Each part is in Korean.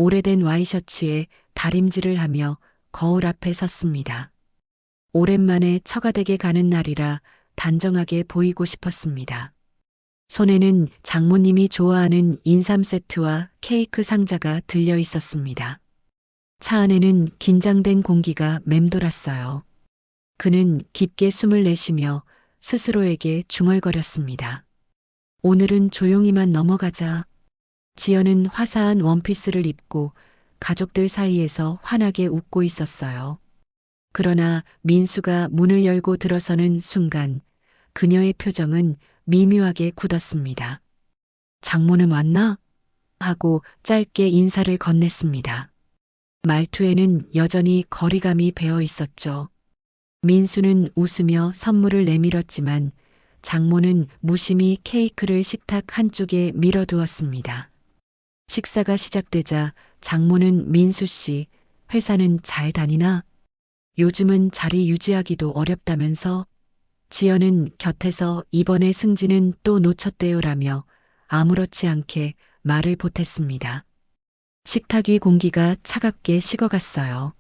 오래된 와이셔츠에 다림질을 하며 거울 앞에 섰습니다. 오랜만에 처가댁에 가는 날이라 단정하게 보이고 싶었습니다. 손에는 장모님이 좋아하는 인삼 세트와 케이크 상자가 들려 있었습니다. 차 안에는 긴장된 공기가 맴돌았어요. 그는 깊게 숨을 내쉬며 스스로에게 중얼거렸습니다. 오늘은 조용히만 넘어가자. 지연은 화사한 원피스를 입고 가족들 사이에서 환하게 웃고 있었어요. 그러나 민수가 문을 열고 들어서는 순간 그녀의 표정은 미묘하게 굳었습니다. 장모는 왔나? 하고 짧게 인사를 건넸습니다. 말투에는 여전히 거리감이 배어 있었죠. 민수는 웃으며 선물을 내밀었지만 장모는 무심히 케이크를 식탁 한쪽에 밀어두었습니다. 식사가 시작되자 장모는 민수 씨, 회사는 잘 다니나? 요즘은 자리 유지하기도 어렵다면서? 지연은 곁에서 이번에 승진은 또 놓쳤대요라며 아무렇지 않게 말을 보탰습니다. 식탁 위 공기가 차갑게 식어갔어요.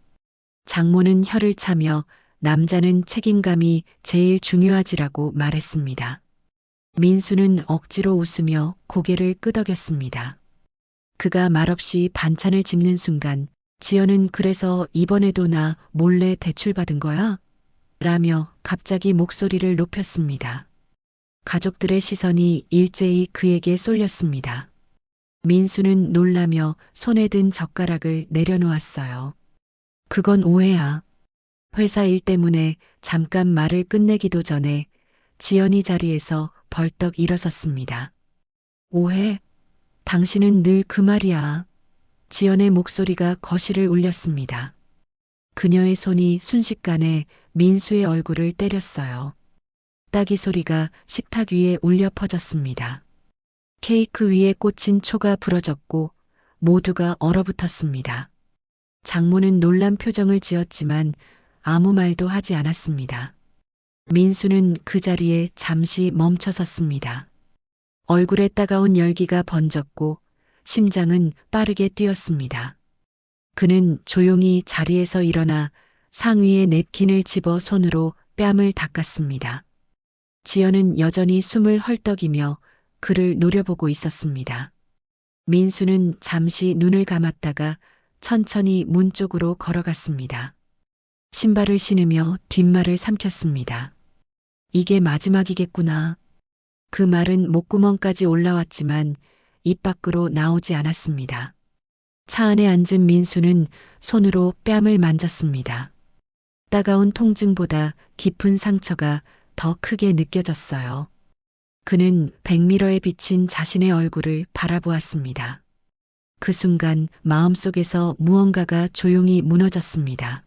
장모는 혀를 차며 남자는 책임감이 제일 중요하지라고 말했습니다. 민수는 억지로 웃으며 고개를 끄덕였습니다. 그가 말없이 반찬을 집는 순간 지연은 그래서 이번에도 나 몰래 대출받은 거야? 라며 갑자기 목소리를 높였습니다. 가족들의 시선이 일제히 그에게 쏠렸습니다. 민수는 놀라며 손에 든 젓가락을 내려놓았어요. 그건 오해야. 회사 일 때문에 잠깐 말을 끝내기도 전에 지연이 자리에서 벌떡 일어섰습니다. 오해? 당신은 늘 그 말이야. 지연의 목소리가 거실을 울렸습니다. 그녀의 손이 순식간에 민수의 얼굴을 때렸어요. 따기 소리가 식탁 위에 울려 퍼졌습니다. 케이크 위에 꽂힌 초가 부러졌고 모두가 얼어붙었습니다. 장모는 놀란 표정을 지었지만 아무 말도 하지 않았습니다. 민수는 그 자리에 잠시 멈춰섰습니다. 얼굴에 따가운 열기가 번졌고 심장은 빠르게 뛰었습니다. 그는 조용히 자리에서 일어나 상위에 냅킨을 집어 손으로 뺨을 닦았습니다. 지연은 여전히 숨을 헐떡이며 그를 노려보고 있었습니다. 민수는 잠시 눈을 감았다가 천천히 문 쪽으로 걸어갔습니다. 신발을 신으며 뒷말을 삼켰습니다. 이게 마지막이겠구나. 그 말은 목구멍까지 올라왔지만 입 밖으로 나오지 않았습니다. 차 안에 앉은 민수는 손으로 뺨을 만졌습니다. 따가운 통증보다 깊은 상처가 더 크게 느껴졌어요. 그는 백미러에 비친 자신의 얼굴을 바라보았습니다. 그 순간 마음속에서 무언가가 조용히 무너졌습니다.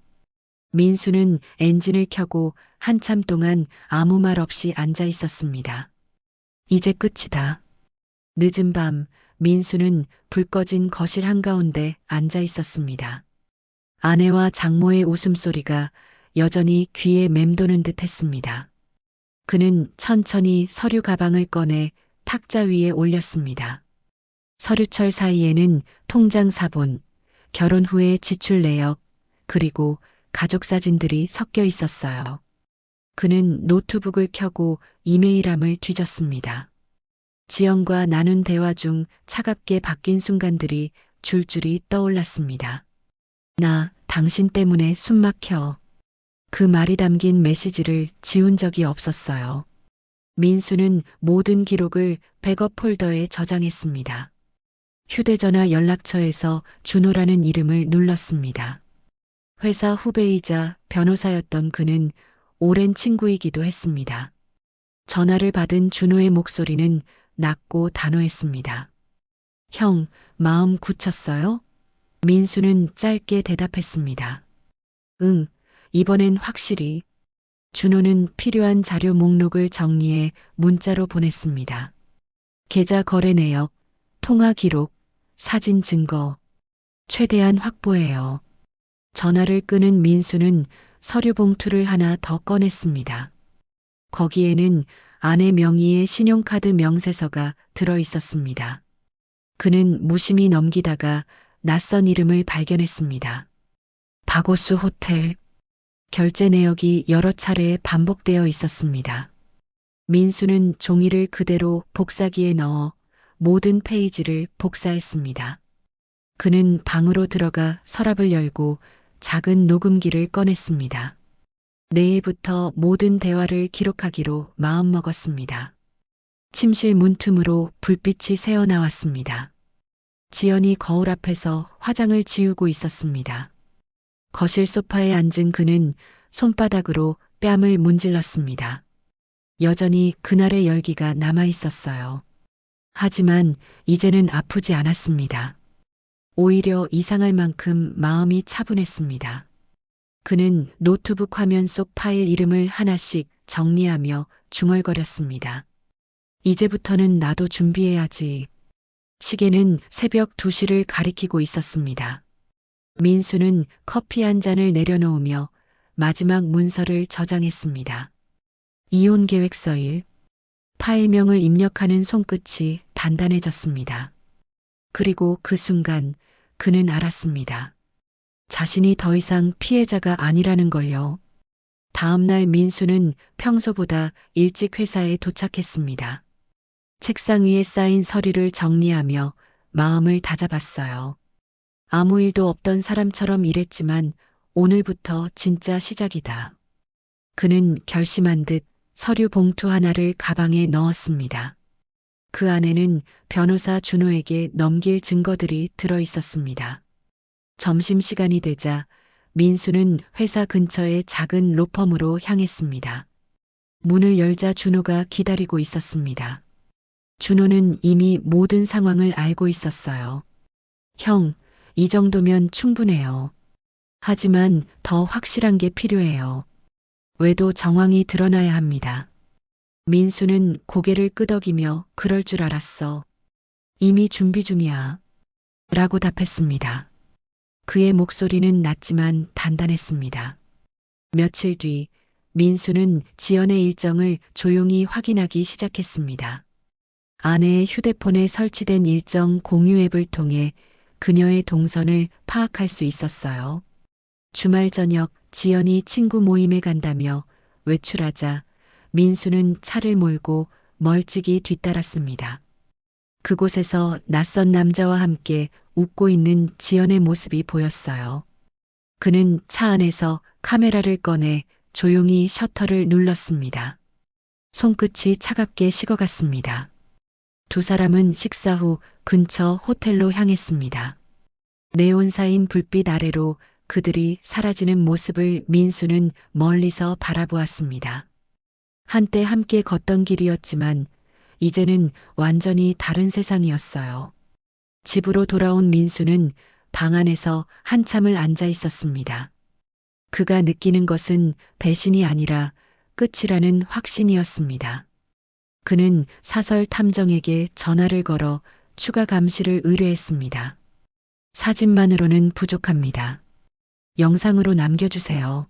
민수는 엔진을 켜고 한참 동안 아무 말 없이 앉아 있었습니다. 이제 끝이다. 늦은 밤 민수는 불 꺼진 거실 한가운데 앉아 있었습니다. 아내와 장모의 웃음소리가 여전히 귀에 맴도는 듯 했습니다. 그는 천천히 서류 가방을 꺼내 탁자 위에 올렸습니다. 서류철 사이에는 통장 사본, 결혼 후의 지출 내역, 그리고 가족 사진들이 섞여 있었어요. 그는 노트북을 켜고 이메일함을 뒤졌습니다. 지연과 나눈 대화 중 차갑게 바뀐 순간들이 줄줄이 떠올랐습니다. 나 당신 때문에 숨 막혀. 그 말이 담긴 메시지를 지운 적이 없었어요. 민수는 모든 기록을 백업 폴더에 저장했습니다. 휴대전화 연락처에서 준호라는 이름을 눌렀습니다. 회사 후배이자 변호사였던 그는 오랜 친구이기도 했습니다. 전화를 받은 준호의 목소리는 낮고 단호했습니다. 형, 마음 굳혔어요? 민수는 짧게 대답했습니다. 응, 이번엔 확실히. 준호는 필요한 자료 목록을 정리해 문자로 보냈습니다. 계좌 거래 내역, 통화 기록, 사진 증거. 최대한 확보해요. 전화를 끄는 민수는 서류 봉투를 하나 더 꺼냈습니다. 거기에는 아내 명의의 신용카드 명세서가 들어 있었습니다. 그는 무심히 넘기다가 낯선 이름을 발견했습니다. 박오수 호텔. 결제 내역이 여러 차례 반복되어 있었습니다. 민수는 종이를 그대로 복사기에 넣어 모든 페이지를 복사했습니다. 그는 방으로 들어가 서랍을 열고 작은 녹음기를 꺼냈습니다. 내일부터 모든 대화를 기록하기로 마음먹었습니다. 침실 문틈으로 불빛이 새어나왔습니다. 지연이 거울 앞에서 화장을 지우고 있었습니다. 거실 소파에 앉은 그는 손바닥으로 뺨을 문질렀습니다. 여전히 그날의 열기가 남아 있었어요. 하지만 이제는 아프지 않았습니다. 오히려 이상할 만큼 마음이 차분했습니다. 그는 노트북 화면 속 파일 이름을 하나씩 정리하며 중얼거렸습니다. 이제부터는 나도 준비해야지. 시계는 새벽 2시를 가리키고 있었습니다. 민수는 커피 한 잔을 내려놓으며 마지막 문서를 저장했습니다. 이혼 계획서일. 파일명을 입력하는 손끝이 단단해졌습니다. 그리고 그 순간 그는 알았습니다. 자신이 더 이상 피해자가 아니라는 걸요. 다음 날 민수는 평소보다 일찍 회사에 도착했습니다. 책상 위에 쌓인 서류를 정리하며 마음을 다잡았어요. 아무 일도 없던 사람처럼 일했지만 오늘부터 진짜 시작이다. 그는 결심한 듯 서류 봉투 하나를 가방에 넣었습니다. 그 안에는 변호사 준호에게 넘길 증거들이 들어 있었습니다. 점심시간이 되자 민수는 회사 근처의 작은 로펌으로 향했습니다. 문을 열자 준호가 기다리고 있었습니다. 준호는 이미 모든 상황을 알고 있었어요. 형, 이 정도면 충분해요. 하지만 더 확실한 게 필요해요. 외도 정황이 드러나야 합니다. 민수는 고개를 끄덕이며 그럴 줄 알았어. 이미 준비 중이야. 라고 답했습니다. 그의 목소리는 낮지만 단단했습니다. 며칠 뒤 민수는 지연의 일정을 조용히 확인하기 시작했습니다. 아내의 휴대폰에 설치된 일정 공유 앱을 통해 그녀의 동선을 파악할 수 있었어요. 주말 저녁 지연이 친구 모임에 간다며 외출하자 민수는 차를 몰고 멀찍이 뒤따랐습니다. 그곳에서 낯선 남자와 함께 웃고 있는 지연의 모습이 보였어요. 그는 차 안에서 카메라를 꺼내 조용히 셔터를 눌렀습니다. 손끝이 차갑게 식어갔습니다. 두 사람은 식사 후 근처 호텔로 향했습니다. 네온사인 불빛 아래로 그들이 사라지는 모습을 민수는 멀리서 바라보았습니다. 한때 함께 걷던 길이었지만 이제는 완전히 다른 세상이었어요. 집으로 돌아온 민수는 방 안에서 한참을 앉아 있었습니다. 그가 느끼는 것은 배신이 아니라 끝이라는 확신이었습니다. 그는 사설 탐정에게 전화를 걸어 추가 감시를 의뢰했습니다. 사진만으로는 부족합니다. 영상으로 남겨주세요.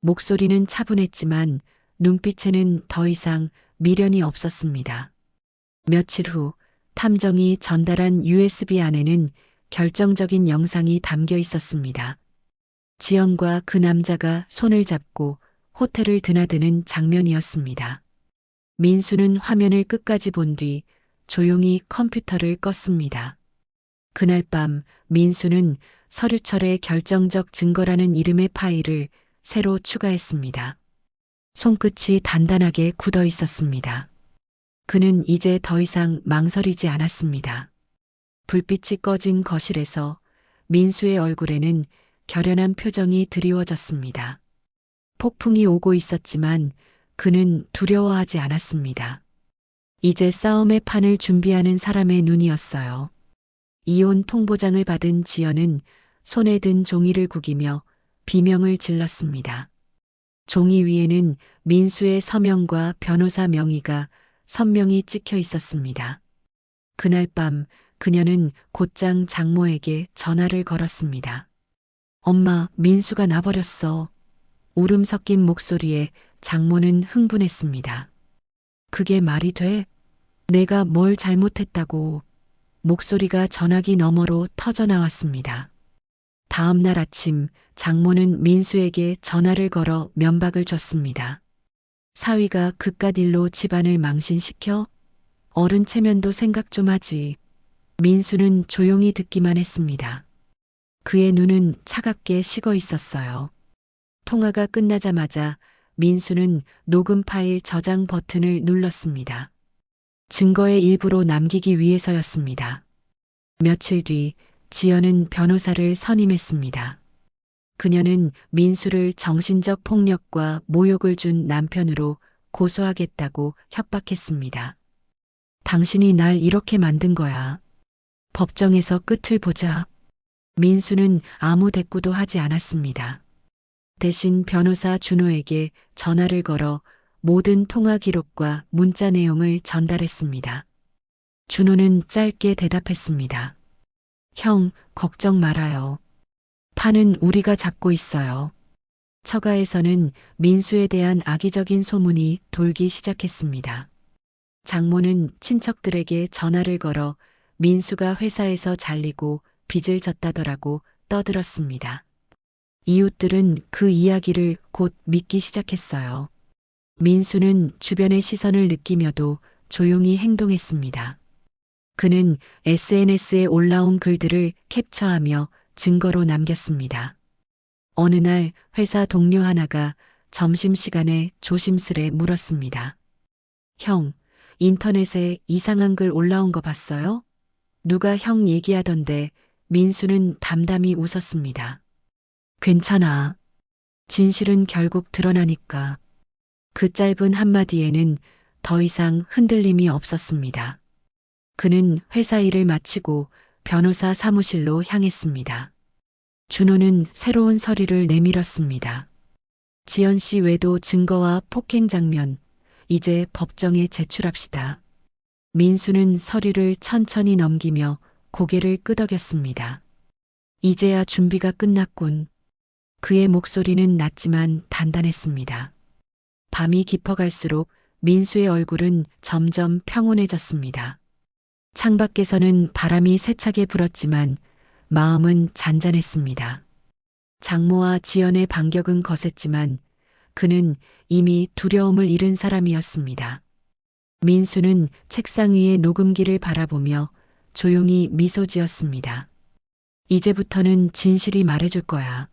목소리는 차분했지만 눈빛에는 더 이상 미련이 없었습니다. 며칠 후 탐정이 전달한 USB 안에는 결정적인 영상이 담겨 있었습니다. 지연과 그 남자가 손을 잡고 호텔을 드나드는 장면이었습니다. 민수는 화면을 끝까지 본 뒤 조용히 컴퓨터를 껐습니다. 그날 밤 민수는 서류철의 결정적 증거라는 이름의 파일을 새로 추가했습니다. 손끝이 단단하게 굳어 있었습니다. 그는 이제 더 이상 망설이지 않았습니다. 불빛이 꺼진 거실에서 민수의 얼굴에는 결연한 표정이 드리워졌습니다. 폭풍이 오고 있었지만 그는 두려워하지 않았습니다. 이제 싸움의 판을 준비하는 사람의 눈이었어요. 이혼 통보장을 받은 지연은 손에 든 종이를 구기며 비명을 질렀습니다. 종이 위에는 민수의 서명과 변호사 명의가 선명히 찍혀 있었습니다. 그날 밤 그녀는 곧장 장모에게 전화를 걸었습니다. 엄마, 민수가 나버렸어. 울음 섞인 목소리에 장모는 흥분했습니다. 그게 말이 돼? 내가 뭘 잘못했다고. 목소리가 전화기 너머로 터져 나왔습니다. 다음 날 아침 장모는 민수에게 전화를 걸어 면박을 줬습니다. 사위가 그깟 일로 집안을 망신시켜? 어른 체면도 생각 좀 하지. 민수는 조용히 듣기만 했습니다. 그의 눈은 차갑게 식어 있었어요. 통화가 끝나자마자 민수는 녹음 파일 저장 버튼을 눌렀습니다. 증거의 일부로 남기기 위해서였습니다. 며칠 뒤 지연은 변호사를 선임했습니다. 그녀는 민수를 정신적 폭력과 모욕을 준 남편으로 고소하겠다고 협박했습니다. 당신이 날 이렇게 만든 거야. 법정에서 끝을 보자. 민수는 아무 대꾸도 하지 않았습니다. 대신 변호사 준호에게 전화를 걸어 모든 통화 기록과 문자 내용을 전달했습니다. 준호는 짧게 대답했습니다. 형, 걱정 말아요. 판은 우리가 잡고 있어요. 처가에서는 민수에 대한 악의적인 소문이 돌기 시작했습니다. 장모는 친척들에게 전화를 걸어 민수가 회사에서 잘리고 빚을 졌다더라고 떠들었습니다. 이웃들은 그 이야기를 곧 믿기 시작했어요. 민수는 주변의 시선을 느끼며도 조용히 행동했습니다. 그는 SNS에 올라온 글들을 캡처하며 증거로 남겼습니다. 어느 날 회사 동료 하나가 점심시간에 조심스레 물었습니다. 형, 인터넷에 이상한 글 올라온 거 봤어요? 누가 형 얘기하던데. 민수는 담담히 웃었습니다. 괜찮아. 진실은 결국 드러나니까. 그 짧은 한마디에는 더 이상 흔들림이 없었습니다. 그는 회사 일을 마치고 변호사 사무실로 향했습니다. 준호는 새로운 서류를 내밀었습니다. 지연 씨 외도 증거와 폭행 장면, 이제 법정에 제출합시다. 민수는 서류를 천천히 넘기며 고개를 끄덕였습니다. 이제야 준비가 끝났군. 그의 목소리는 낮지만 단단했습니다. 밤이 깊어갈수록 민수의 얼굴은 점점 평온해졌습니다. 창밖에서는 바람이 세차게 불었지만 마음은 잔잔했습니다. 장모와 지연의 반격은 거셌지만 그는 이미 두려움을 잃은 사람이었습니다. 민수는 책상 위의 녹음기를 바라보며 조용히 미소 지었습니다. 이제부터는 진실이 말해줄 거야.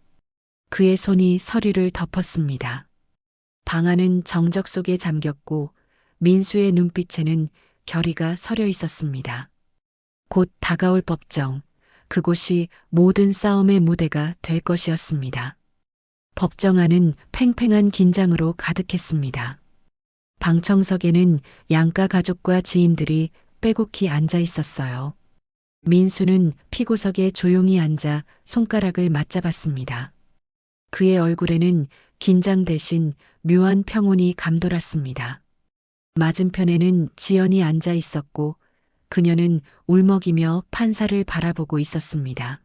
그의 손이 서류를 덮었습니다. 방 안은 정적 속에 잠겼고 민수의 눈빛에는 결의가 서려 있었습니다. 곧 다가올 법정, 그곳이 모든 싸움의 무대가 될 것이었습니다. 법정 안은 팽팽한 긴장으로 가득했습니다. 방청석에는 양가 가족과 지인들이 빼곡히 앉아 있었어요. 민수는 피고석에 조용히 앉아 손가락을 맞잡았습니다. 그의 얼굴에는 긴장 대신 묘한 평온이 감돌았습니다. 맞은편에는 지연이 앉아 있었고 그녀는 울먹이며 판사를 바라보고 있었습니다.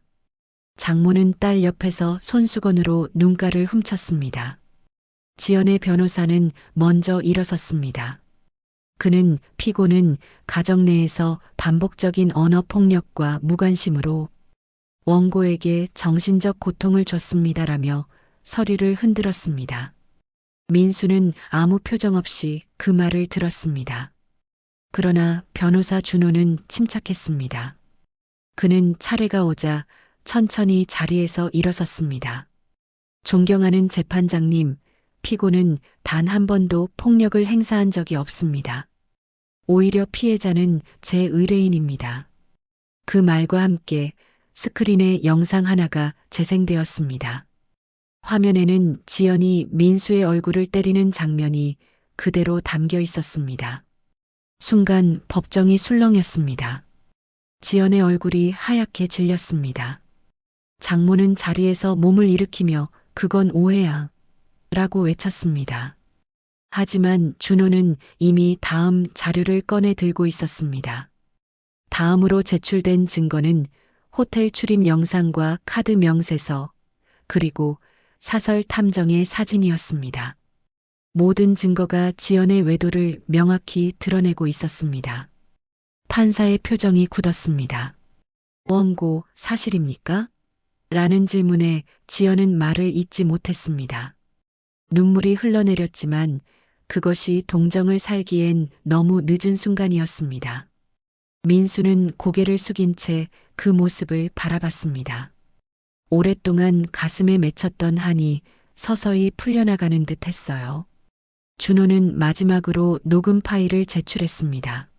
장모는 딸 옆에서 손수건으로 눈가를 훔쳤습니다. 지연의 변호사는 먼저 일어섰습니다. 그는 피고는 가정 내에서 반복적인 언어 폭력과 무관심으로 원고에게 정신적 고통을 줬습니다라며 서류를 흔들었습니다. 민수는 아무 표정 없이 그 말을 들었습니다. 그러나 변호사 준호는 침착했습니다. 그는 차례가 오자 천천히 자리에서 일어섰습니다. 존경하는 재판장님, 피고는 단 한 번도 폭력을 행사한 적이 없습니다. 오히려 피해자는 제 의뢰인입니다. 그 말과 함께 스크린에 영상 하나가 재생되었습니다. 화면에는 지연이 민수의 얼굴을 때리는 장면이 그대로 담겨 있었습니다. 순간 법정이 술렁였습니다. 지연의 얼굴이 하얗게 질렸습니다. 장모는 자리에서 몸을 일으키며 그건 오해야 라고 외쳤습니다. 하지만 준호는 이미 다음 자료를 꺼내 들고 있었습니다. 다음으로 제출된 증거는 호텔 출입 영상과 카드 명세서, 그리고 사설 탐정의 사진이었습니다. 모든 증거가 지연의 외도를 명확히 드러내고 있었습니다. 판사의 표정이 굳었습니다. 원고 사실입니까? 라는 질문에 지연은 말을 잇지 못했습니다. 눈물이 흘러내렸지만 그것이 동정을 살기엔 너무 늦은 순간이었습니다. 민수는 고개를 숙인 채 그 모습을 바라봤습니다. 오랫동안 가슴에 맺혔던 한이 서서히 풀려나가는 듯 했어요. 준호는 마지막으로 녹음 파일을 제출했습니다.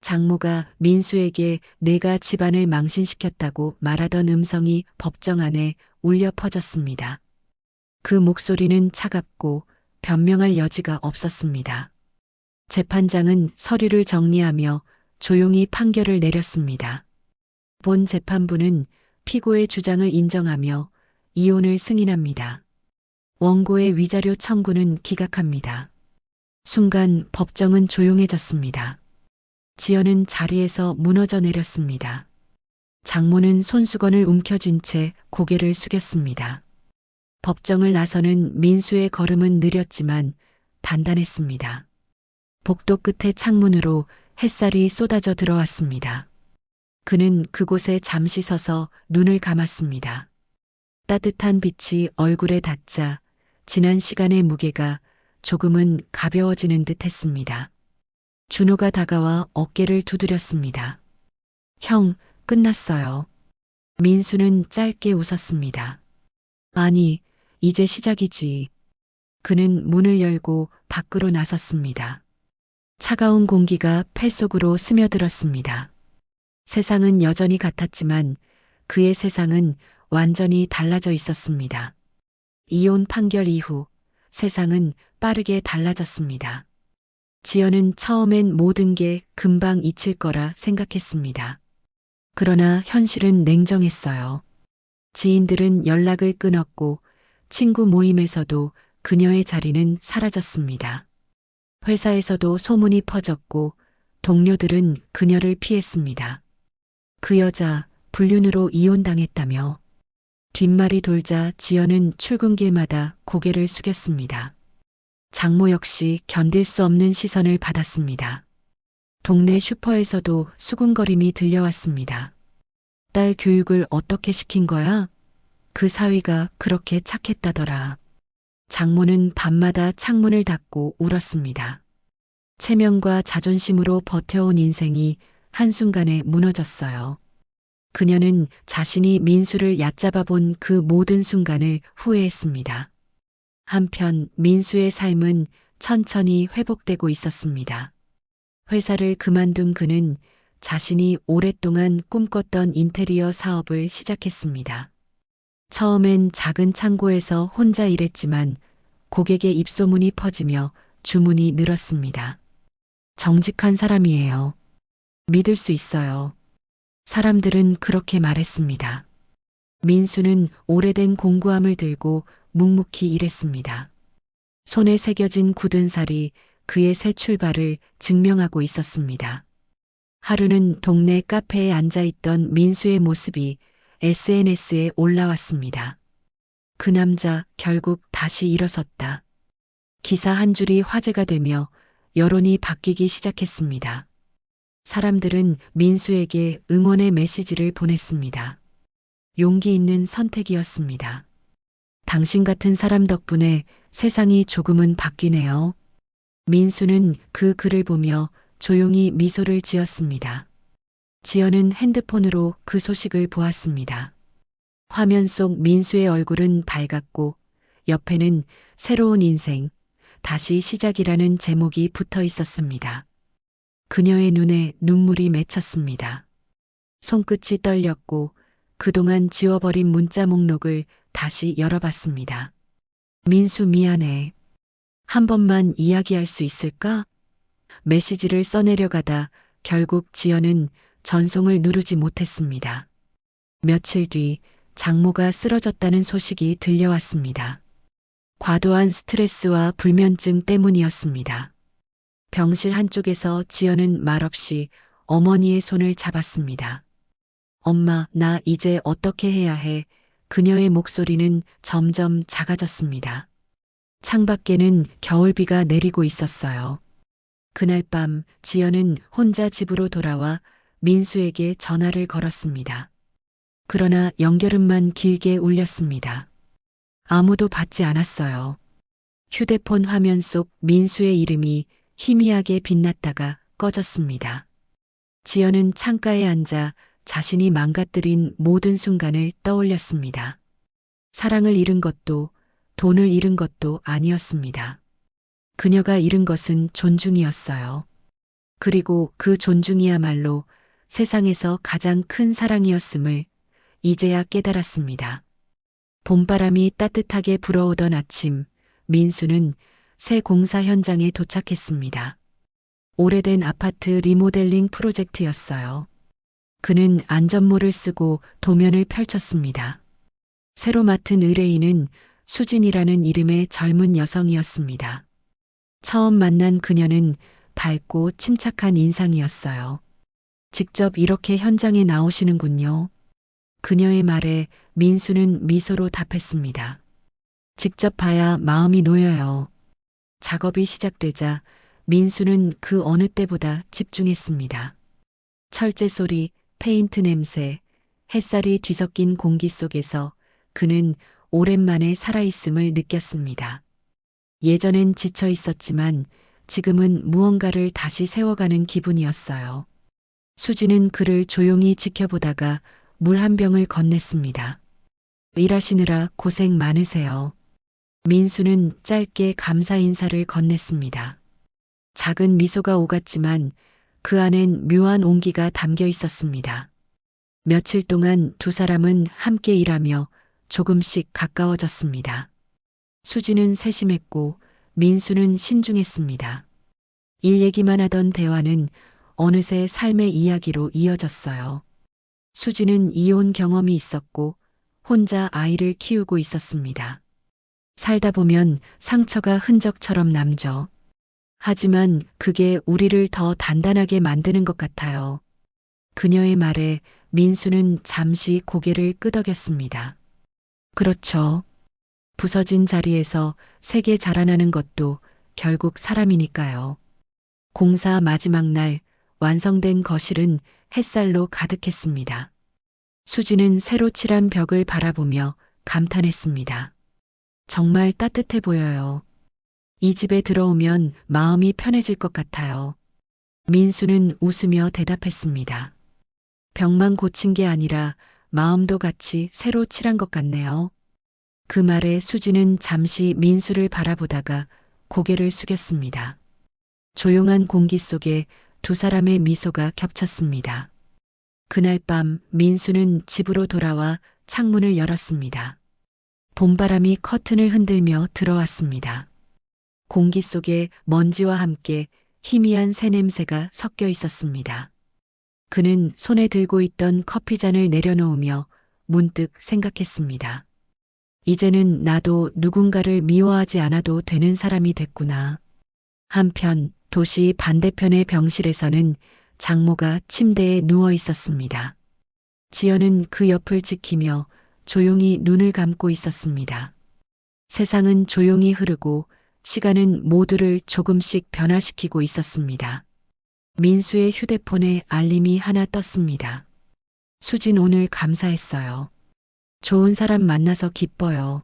장모가 민수에게 내가 집안을 망신시켰다고 말하던 음성이 법정 안에 울려 퍼졌습니다. 그 목소리는 차갑고 변명할 여지가 없었습니다. 재판장은 서류를 정리하며 조용히 판결을 내렸습니다. 본 재판부는 피고의 주장을 인정하며 이혼을 승인합니다. 원고의 위자료 청구는 기각합니다. 순간 법정은 조용해졌습니다. 지연은 자리에서 무너져 내렸습니다. 장모는 손수건을 움켜쥔 채 고개를 숙였습니다. 법정을 나서는 민수의 걸음은 느렸지만 단단했습니다. 복도 끝에 창문으로 햇살이 쏟아져 들어왔습니다. 그는 그곳에 잠시 서서 눈을 감았습니다. 따뜻한 빛이 얼굴에 닿자 지난 시간의 무게가 조금은 가벼워지는 듯 했습니다. 준호가 다가와 어깨를 두드렸습니다. 형, 끝났어요. 민수는 짧게 웃었습니다. 아니, 이제 시작이지. 그는 문을 열고 밖으로 나섰습니다. 차가운 공기가 폐 속으로 스며들었습니다. 세상은 여전히 같았지만 그의 세상은 완전히 달라져 있었습니다. 이혼 판결 이후 세상은 빠르게 달라졌습니다. 지연은 처음엔 모든 게 금방 잊힐 거라 생각했습니다. 그러나 현실은 냉정했어요. 지인들은 연락을 끊었고 친구 모임에서도 그녀의 자리는 사라졌습니다. 회사에서도 소문이 퍼졌고 동료들은 그녀를 피했습니다. 그 여자 불륜으로 이혼당했다며. 뒷말이 돌자 지연은 출근길마다 고개를 숙였습니다. 장모 역시 견딜 수 없는 시선을 받았습니다. 동네 슈퍼에서도 수군거림이 들려왔습니다. 딸 교육을 어떻게 시킨 거야? 그 사위가 그렇게 착했다더라. 장모는 밤마다 창문을 닫고 울었습니다. 체면과 자존심으로 버텨온 인생이 한순간에 무너졌어요. 그녀는 자신이 민수를 얕잡아 본 그 모든 순간을 후회했습니다. 한편 민수의 삶은 천천히 회복되고 있었습니다. 회사를 그만둔 그는 자신이 오랫동안 꿈꿨던 인테리어 사업을 시작했습니다. 처음엔 작은 창고에서 혼자 일했지만 고객의 입소문이 퍼지며 주문이 늘었습니다. 정직한 사람이에요. 믿을 수 있어요. 사람들은 그렇게 말했습니다. 민수는 오래된 공구함을 들고 묵묵히 일했습니다. 손에 새겨진 굳은 살이 그의 새 출발을 증명하고 있었습니다. 하루는 동네 카페에 앉아있던 민수의 모습이 SNS에 올라왔습니다. 그 남자 결국 다시 일어섰다. 기사 한 줄이 화제가 되며 여론이 바뀌기 시작했습니다. 사람들은 민수에게 응원의 메시지를 보냈습니다. 용기 있는 선택이었습니다. 당신 같은 사람 덕분에 세상이 조금은 바뀌네요. 민수는 그 글을 보며 조용히 미소를 지었습니다. 지연은 핸드폰으로 그 소식을 보았습니다. 화면 속 민수의 얼굴은 밝았고 옆에는 새로운 인생, 다시 시작이라는 제목이 붙어 있었습니다. 그녀의 눈에 눈물이 맺혔습니다. 손끝이 떨렸고 그동안 지워버린 문자 목록을 다시 열어봤습니다. 민수 미안해. 한 번만 이야기할 수 있을까? 메시지를 써내려가다 결국 지연은 전송을 누르지 못했습니다. 며칠 뒤 장모가 쓰러졌다는 소식이 들려왔습니다. 과도한 스트레스와 불면증 때문이었습니다. 병실 한쪽에서 지연은 말없이 어머니의 손을 잡았습니다. 엄마, 나 이제 어떻게 해야 해? 그녀의 목소리는 점점 작아졌습니다. 창밖에는 겨울비가 내리고 있었어요. 그날 밤 지연은 혼자 집으로 돌아와 민수에게 전화를 걸었습니다. 그러나 연결음만 길게 울렸습니다. 아무도 받지 않았어요. 휴대폰 화면 속 민수의 이름이 희미하게 빛났다가 꺼졌습니다. 지연은 창가에 앉아 자신이 망가뜨린 모든 순간을 떠올렸습니다. 사랑을 잃은 것도 돈을 잃은 것도 아니었습니다. 그녀가 잃은 것은 존중이었어요. 그리고 그 존중이야말로 세상에서 가장 큰 사랑이었음을 이제야 깨달았습니다. 봄바람이 따뜻하게 불어오던 아침, 민수는 새 공사 현장에 도착했습니다. 오래된 아파트 리모델링 프로젝트였어요. 그는 안전모를 쓰고 도면을 펼쳤습니다. 새로 맡은 의뢰인은 수진이라는 이름의 젊은 여성이었습니다. 처음 만난 그녀는 밝고 침착한 인상이었어요. 직접 이렇게 현장에 나오시는군요. 그녀의 말에 민수는 미소로 답했습니다. 직접 봐야 마음이 놓여요. 작업이 시작되자 민수는 그 어느 때보다 집중했습니다. 철제 소리, 페인트 냄새, 햇살이 뒤섞인 공기 속에서 그는 오랜만에 살아있음을 느꼈습니다. 예전엔 지쳐 있었지만 지금은 무언가를 다시 세워가는 기분이었어요. 수지는 그를 조용히 지켜보다가 물 한 병을 건넸습니다. 일하시느라 고생 많으세요. 민수는 짧게 감사 인사를 건넸습니다. 작은 미소가 오갔지만 그 안엔 묘한 온기가 담겨 있었습니다. 며칠 동안 두 사람은 함께 일하며 조금씩 가까워졌습니다. 수지는 세심했고 민수는 신중했습니다. 일 얘기만 하던 대화는 어느새 삶의 이야기로 이어졌어요. 수지는 이혼 경험이 있었고 혼자 아이를 키우고 있었습니다. 살다 보면 상처가 흔적처럼 남죠. 하지만 그게 우리를 더 단단하게 만드는 것 같아요. 그녀의 말에 민수는 잠시 고개를 끄덕였습니다. 그렇죠. 부서진 자리에서 새게 자라나는 것도 결국 사람이니까요. 공사 마지막 날 완성된 거실은 햇살로 가득했습니다. 수지는 새로 칠한 벽을 바라보며 감탄했습니다. 정말 따뜻해 보여요. 이 집에 들어오면 마음이 편해질 것 같아요. 민수는 웃으며 대답했습니다. 벽만 고친 게 아니라 마음도 같이 새로 칠한 것 같네요. 그 말에 수지는 잠시 민수를 바라보다가 고개를 숙였습니다. 조용한 공기 속에 두 사람의 미소가 겹쳤습니다. 그날 밤 민수는 집으로 돌아와 창문을 열었습니다. 봄바람이 커튼을 흔들며 들어왔습니다. 공기 속에 먼지와 함께 희미한 새 냄새가 섞여 있었습니다. 그는 손에 들고 있던 커피잔을 내려놓으며 문득 생각했습니다. 이제는 나도 누군가를 미워하지 않아도 되는 사람이 됐구나. 한편 도시 반대편의 병실에서는 장모가 침대에 누워 있었습니다. 지연은 그 옆을 지키며 조용히 눈을 감고 있었습니다. 세상은 조용히 흐르고 시간은 모두를 조금씩 변화시키고 있었습니다. 민수의 휴대폰에 알림이 하나 떴습니다. 수진 오늘 감사했어요. 좋은 사람 만나서 기뻐요.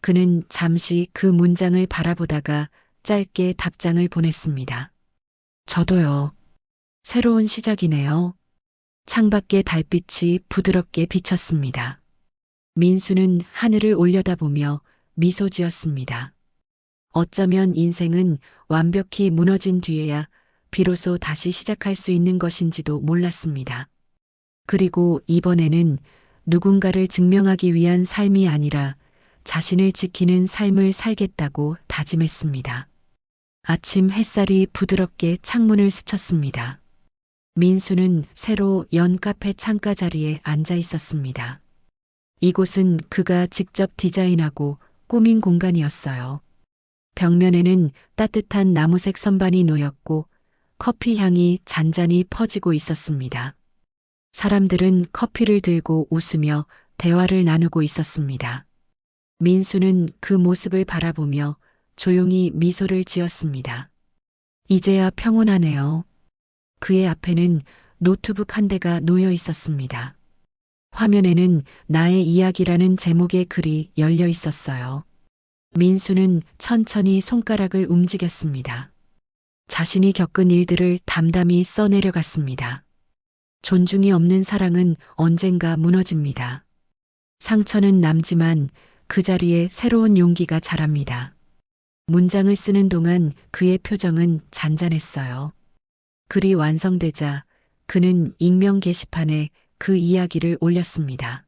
그는 잠시 그 문장을 바라보다가 짧게 답장을 보냈습니다. 저도요. 새로운 시작이네요. 창밖에 달빛이 부드럽게 비쳤습니다. 민수는 하늘을 올려다보며 미소 지었습니다. 어쩌면 인생은 완벽히 무너진 뒤에야 비로소 다시 시작할 수 있는 것인지도 몰랐습니다. 그리고 이번에는 누군가를 증명하기 위한 삶이 아니라 자신을 지키는 삶을 살겠다고 다짐했습니다. 아침 햇살이 부드럽게 창문을 스쳤습니다. 민수는 새로 연 카페 창가 자리에 앉아 있었습니다. 이곳은 그가 직접 디자인하고 꾸민 공간이었어요. 벽면에는 따뜻한 나무색 선반이 놓였고 커피 향이 잔잔히 퍼지고 있었습니다. 사람들은 커피를 들고 웃으며 대화를 나누고 있었습니다. 민수는 그 모습을 바라보며 조용히 미소를 지었습니다. 이제야 평온하네요. 그의 앞에는 노트북 한 대가 놓여 있었습니다. 화면에는 나의 이야기라는 제목의 글이 열려 있었어요. 민수는 천천히 손가락을 움직였습니다. 자신이 겪은 일들을 담담히 써내려갔습니다. 존중이 없는 사랑은 언젠가 무너집니다. 상처는 남지만 그 자리에 새로운 용기가 자랍니다. 문장을 쓰는 동안 그의 표정은 잔잔했어요. 글이 완성되자 그는 익명 게시판에 그 이야기를 올렸습니다.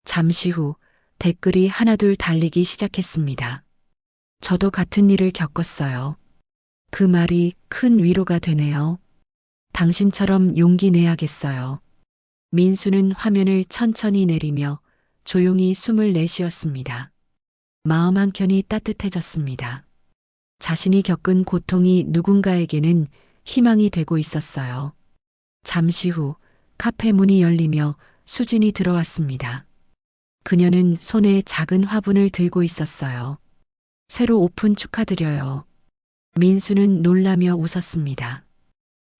잠시 후 댓글이 하나둘 달리기 시작했습니다. 저도 같은 일을 겪었어요. 그 말이 큰 위로가 되네요. 당신처럼 용기 내야겠어요. 민수는 화면을 천천히 내리며 조용히 숨을 내쉬었습니다. 마음 한켠이 따뜻해졌습니다. 자신이 겪은 고통이 누군가에게는 희망이 되고 있었어요. 잠시 후 카페 문이 열리며 수진이 들어왔습니다. 그녀는 손에 작은 화분을 들고 있었어요. 새로 오픈 축하드려요. 민수는 놀라며 웃었습니다.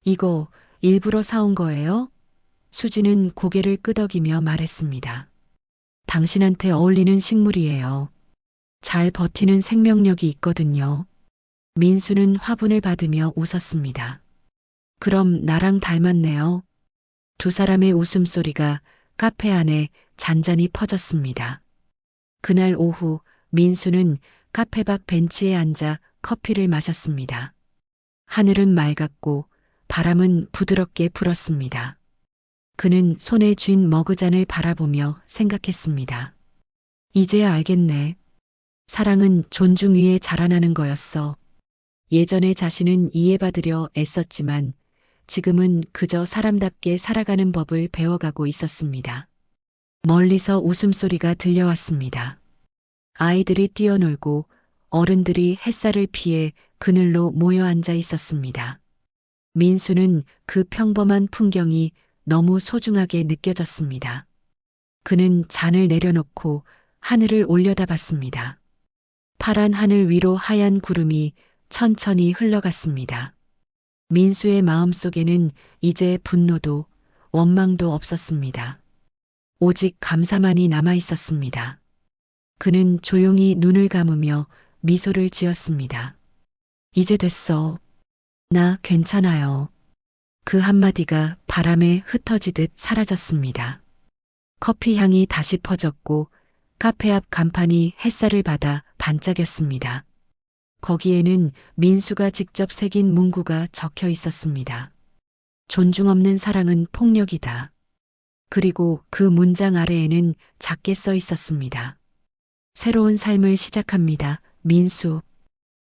이거 일부러 사온 거예요? 수진은 고개를 끄덕이며 말했습니다. 당신한테 어울리는 식물이에요. 잘 버티는 생명력이 있거든요. 민수는 화분을 받으며 웃었습니다. 그럼 나랑 닮았네요. 두 사람의 웃음소리가 카페 안에 잔잔히 퍼졌습니다. 그날 오후 민수는 카페 밖 벤치에 앉아 커피를 마셨습니다. 하늘은 맑았고 바람은 부드럽게 불었습니다. 그는 손에 쥔 머그잔을 바라보며 생각했습니다. 이제야 알겠네. 사랑은 존중 위에 자라나는 거였어. 예전에 자신은 이해받으려 애썼지만 지금은 그저 사람답게 살아가는 법을 배워가고 있었습니다. 멀리서 웃음소리가 들려왔습니다. 아이들이 뛰어놀고 어른들이 햇살을 피해 그늘로 모여 앉아 있었습니다. 민수는 그 평범한 풍경이 너무 소중하게 느껴졌습니다. 그는 잔을 내려놓고 하늘을 올려다봤습니다. 파란 하늘 위로 하얀 구름이 천천히 흘러갔습니다. 민수의 마음속에는 이제 분노도 원망도 없었습니다. 오직 감사만이 남아 있었습니다. 그는 조용히 눈을 감으며 미소를 지었습니다. 이제 됐어. 나 괜찮아요. 그 한마디가 바람에 흩어지듯 사라졌습니다. 커피 향이 다시 퍼졌고 카페 앞 간판이 햇살을 받아 반짝였습니다. 거기에는 민수가 직접 새긴 문구가 적혀 있었습니다. 존중 없는 사랑은 폭력이다. 그리고 그 문장 아래에는 작게 써 있었습니다. 새로운 삶을 시작합니다. 민수.